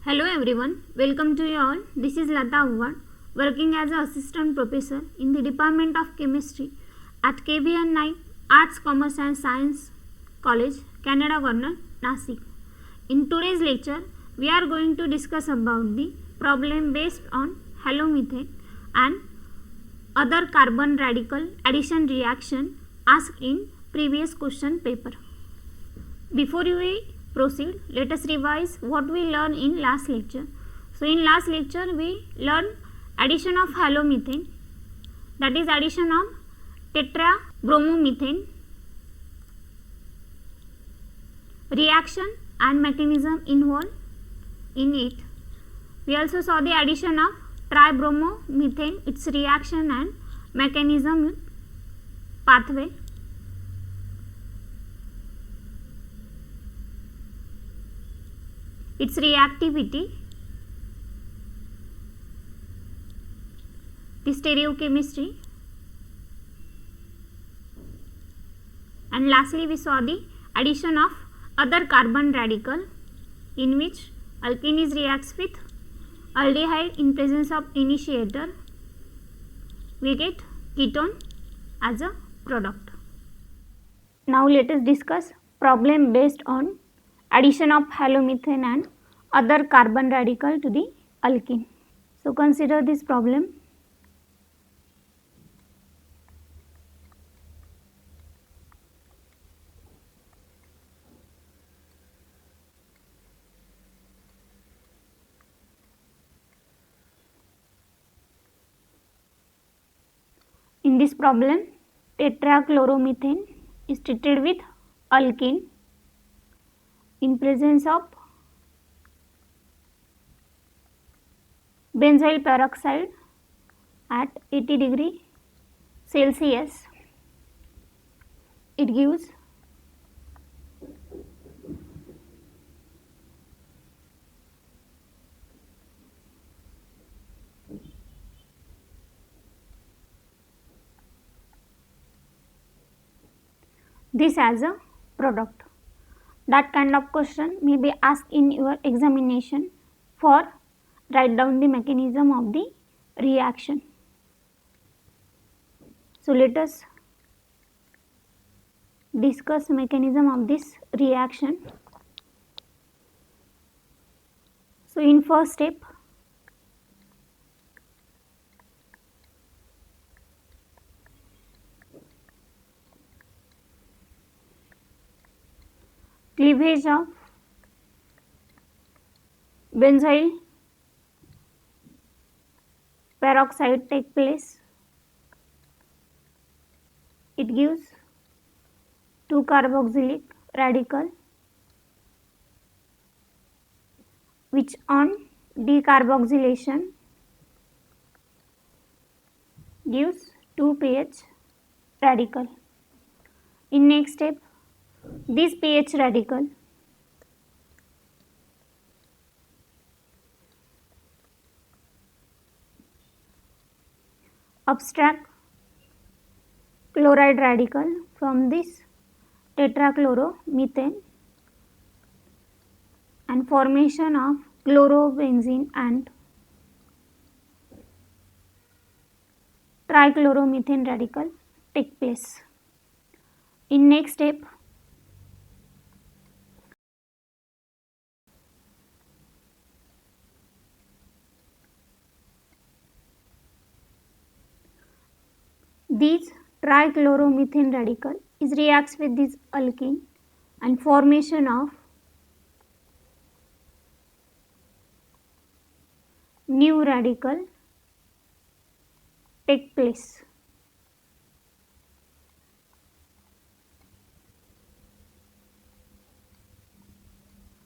Hello everyone, welcome to you all. This is Lata Awad, working as an assistant professor in the Department of Chemistry at KBN Naik Arts, Commerce and Science College, Canada Corner, Nasik. In today's lecture, we are going to discuss about the problem based on halomethane and other carbon radical addition reaction asked in previous question paper. Before we proceed, let us revise what we learned in last lecture. So in last lecture we learned addition of halomethane, that is addition of tetrabromomethane, reaction and mechanism involved in it. We also saw the addition of tribromomethane, its reaction and mechanism pathway. Its reactivity, the stereochemistry, and lastly we saw the addition of other carbon radical in which alkene reacts with aldehyde in presence of initiator. We get ketone as a product. Now let us discuss problem based on addition of halomethane and other carbon radical to the alkene. So consider this problem. In this problem, tetrachloromethane is treated with alkene in presence of benzyl peroxide at 80 degree Celsius. It gives this as a product. That kind of question may be asked in your examination for write down the mechanism of the reaction. So let us discuss mechanism of this reaction. So in first step, cleavage of benzyl peroxide take place. It gives 2 carboxylic radical which on decarboxylation gives 2 pH radical. In next step, this pH radical abstract chloride radical from this tetrachloromethane and formation of chlorobenzene and trichloromethane radical take place. In next step, this trichloromethane radical is reacts with this alkene and formation of new radical take place.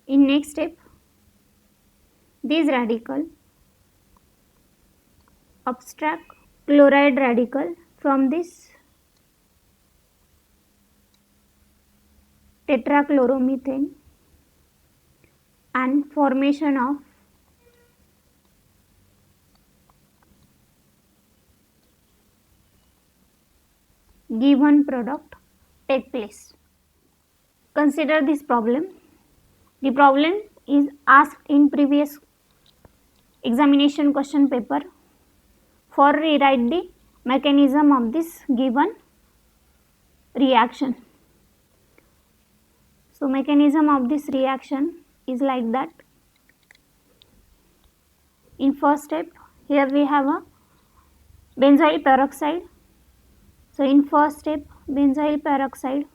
In next step, this radical abstract chloride radical from this tetrachloromethane and formation of given product take place. Consider this problem. The problem is asked in previous examination question paper. For rewrite the mechanism of this given reaction. So mechanism of this reaction is like that. In first step, here we have a benzoyl peroxide. So in first step, benzoyl peroxide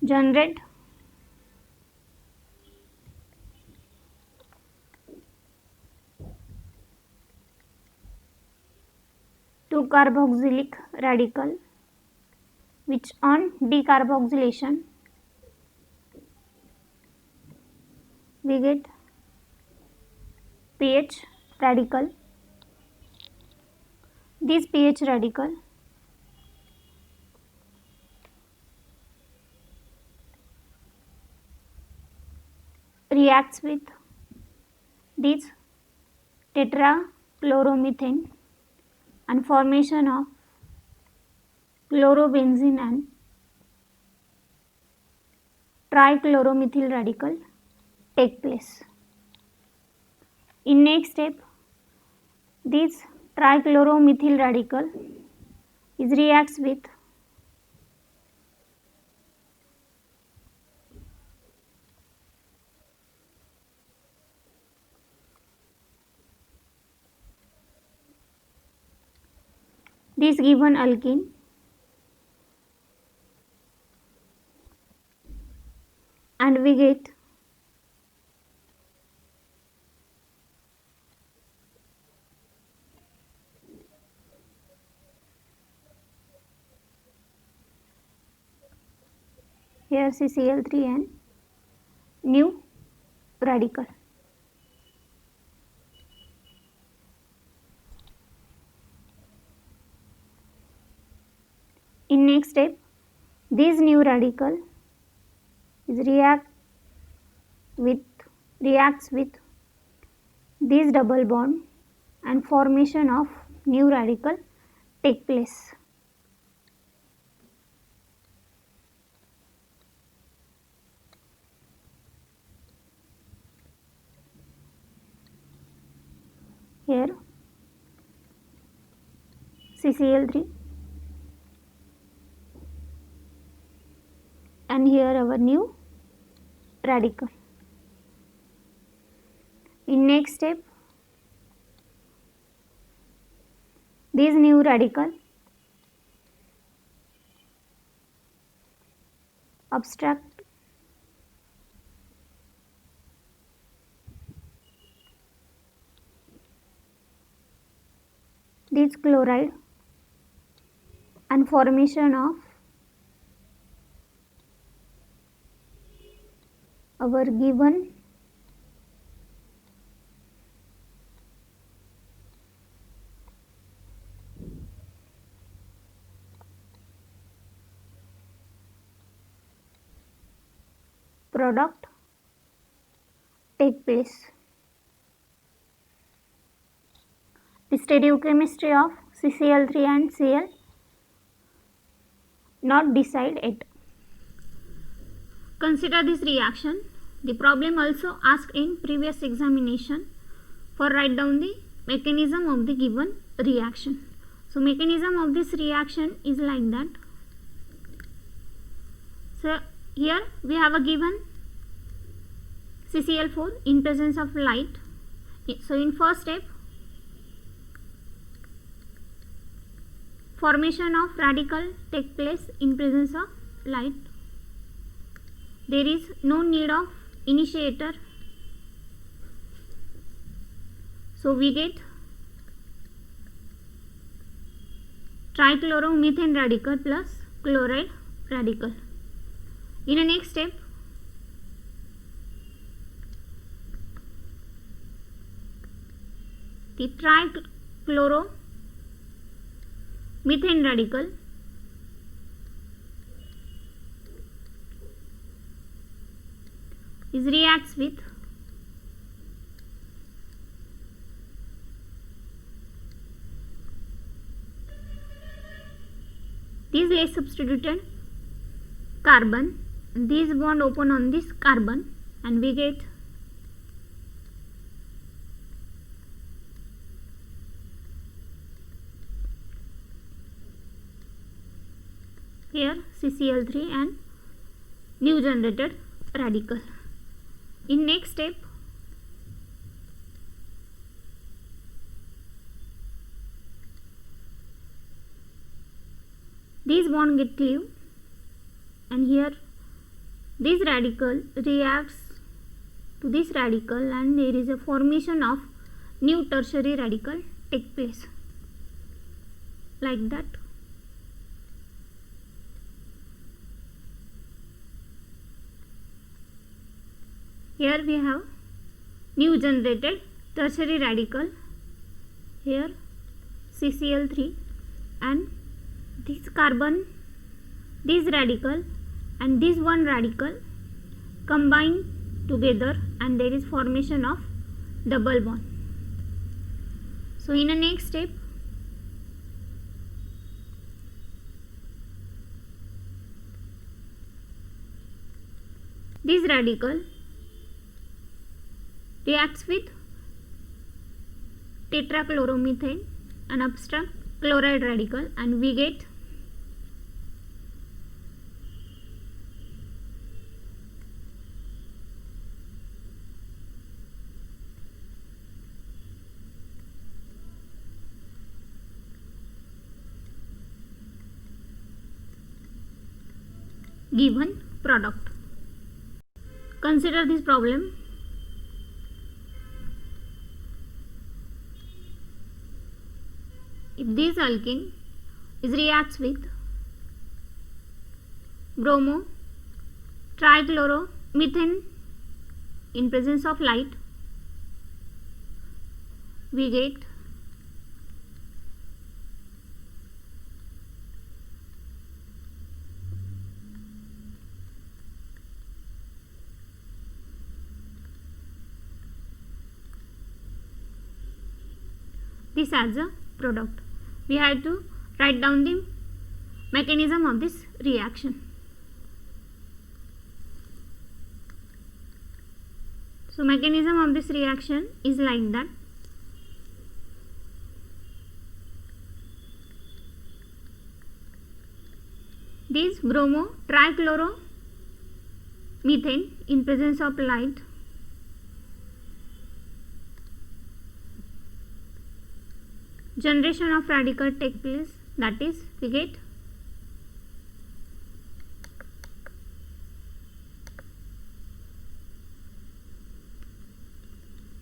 generate two carboxylic radical, which on decarboxylation we get pH radical. This pH radical reacts with this tetrachloromethane and formation of chlorobenzene and trichloromethyl radical take place. In next step, this trichloromethyl radical is reacts with this given alkene and we get here CCl3 and new radical. In next step, this new radical is reacts with this double bond and formation of new radical take place. Here CCl3 and here our new radical. In next step, this new radical abstract this chloride and formation of our given product take place. The stereochemistry of CCl3 and Cl not decide yet. Consider this reaction. The problem also asked in previous examination for write down the mechanism of the given reaction. So mechanism of this reaction is like that. So here we have a given CCl4 in presence of light. So in first step, formation of radical take place in presence of light. There is no need of initiator. So we get trichloromethane radical plus chloride radical. In the next step, the trichloromethane radical is reacts with This less substituted carbon, this bond open on this carbon, and we get here CCl3 and new generated radical. In next step, this bond get cleaved, and here this radical reacts to this radical, and there is a formation of new tertiary radical take place like that. Here we have new generated tertiary radical, here CCl3, and this carbon, this radical and this one radical combine together, and there is formation of double bond. So in the next step, this radical reacts with tetrachloromethane, an upstream chloride radical, and we get given product. Consider this problem. If this alkene reacts with bromo trichloromethane in presence of light, we get this as a product. We have to write down the mechanism of this reaction. So mechanism of this reaction is like that. This bromo trichloromethane in presence of light generation of radical take place, that is we get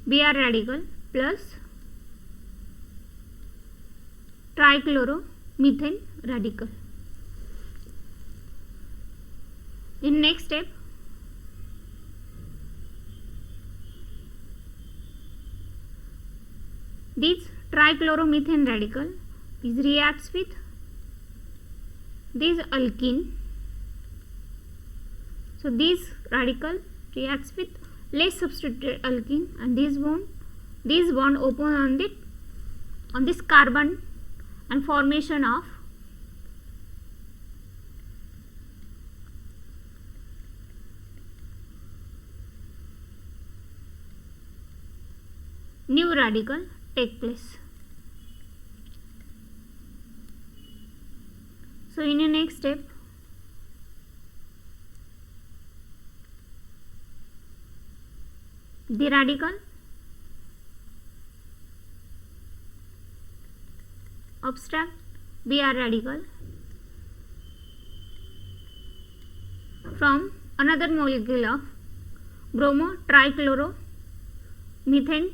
Br radical plus trichloromethane radical. In next step, this trichloromethane radical reacts with this alkene. So this radical reacts with less substituted alkene, and this bond open on this carbon, and formation of new radical take place. So in the next step, the radical abstract Br radical from another molecule of bromo trichloromethane,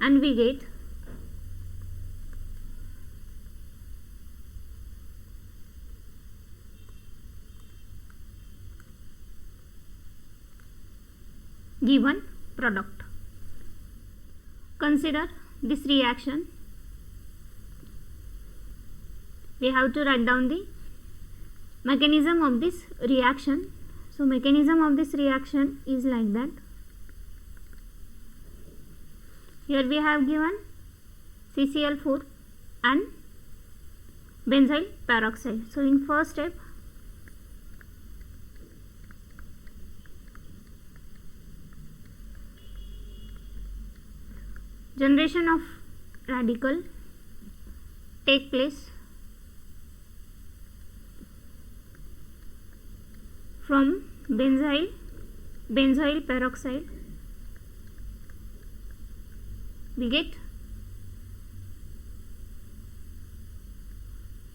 and we get given product. Consider this reaction. We have to write down the mechanism of this reaction. So mechanism of this reaction is like that. Here we have given CCl4 and benzyl peroxide. So in first step, generation of radical take place from benzyl peroxide. We get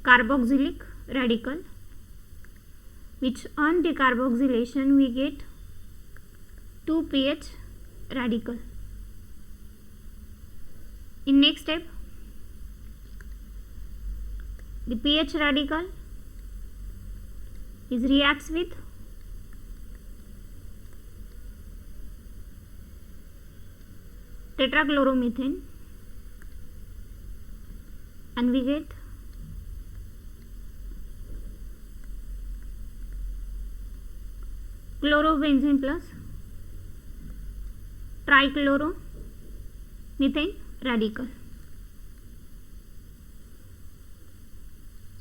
carboxylic radical, which on decarboxylation we get 2pH radical. In next step, the pH radical is reacts with tetrachloromethane and we get chlorobenzene plus trichloromethane radical.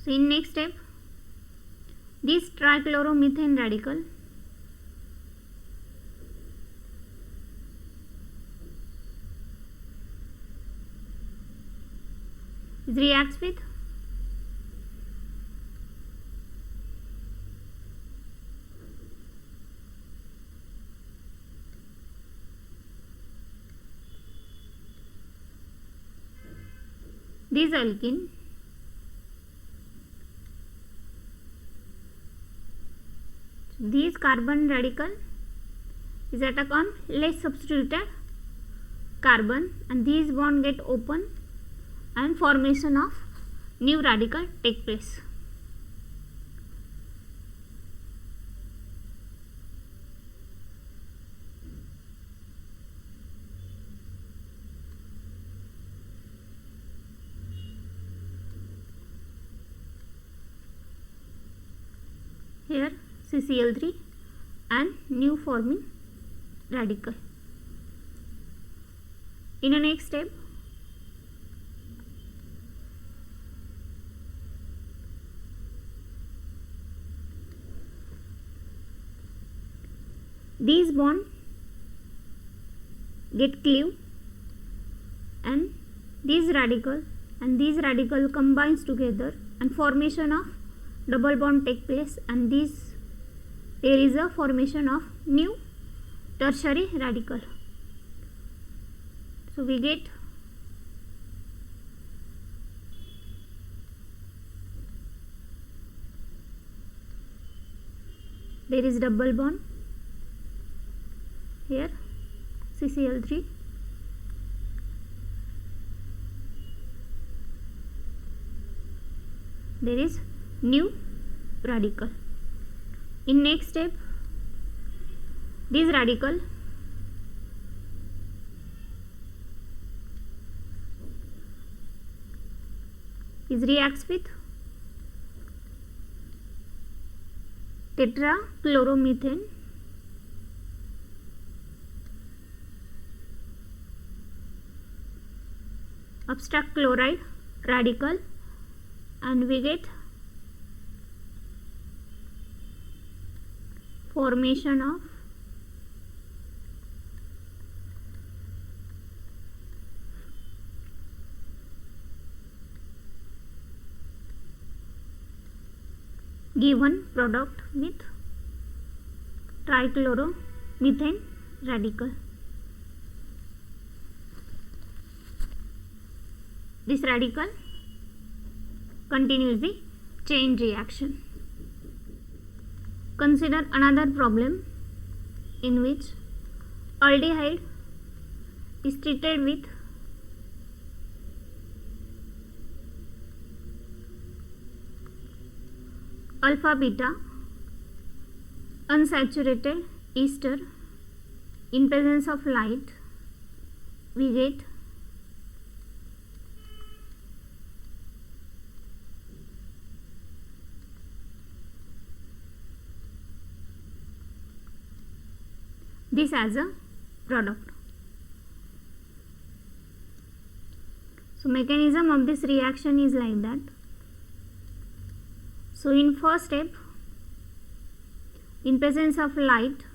So in next step, this trichloromethane radical reacts with this alkene this carbon radical is attack on less substituted carbon and these bond get open and formation of new radical take place. Here CCl3 and new forming radical. In the next step, these bond get cleaved and these radical combines together and formation of double bond take place and there is a formation of new tertiary radical. So we get there is double bond here CCl3 there is new radical. In next step, this radical is reacts with tetrachloromethane abstract chloride radical and we get formation of given product with trichloromethane radical. This radical continues the chain reaction. Consider another problem in which aldehyde is treated with alpha beta unsaturated ester in presence of light. We get this as a product. So mechanism of this reaction is like that. So in first step, in presence of light,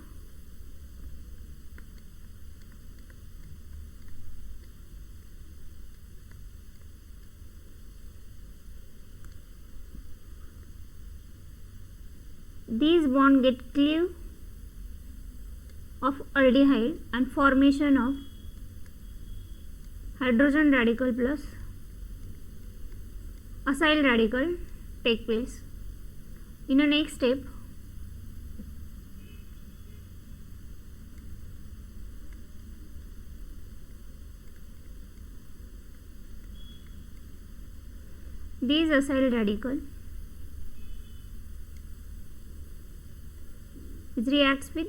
these bonds get cleaved of aldehyde and formation of hydrogen radical plus acyl radical take place. In the next step, these acyl radical it reacts with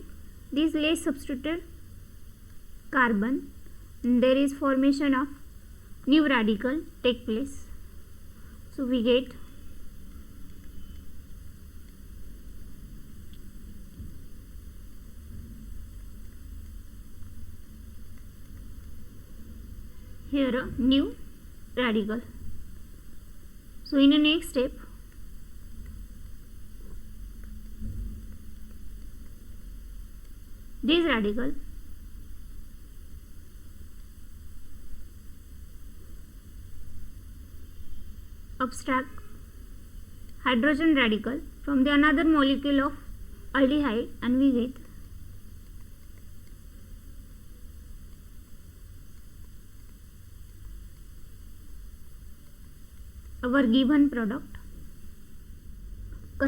these less substituted carbon and there is formation of new radical take place. So we get here a new radical. So in the next step, this radical abstract hydrogen radical from the another molecule of aldehyde and we get our given product.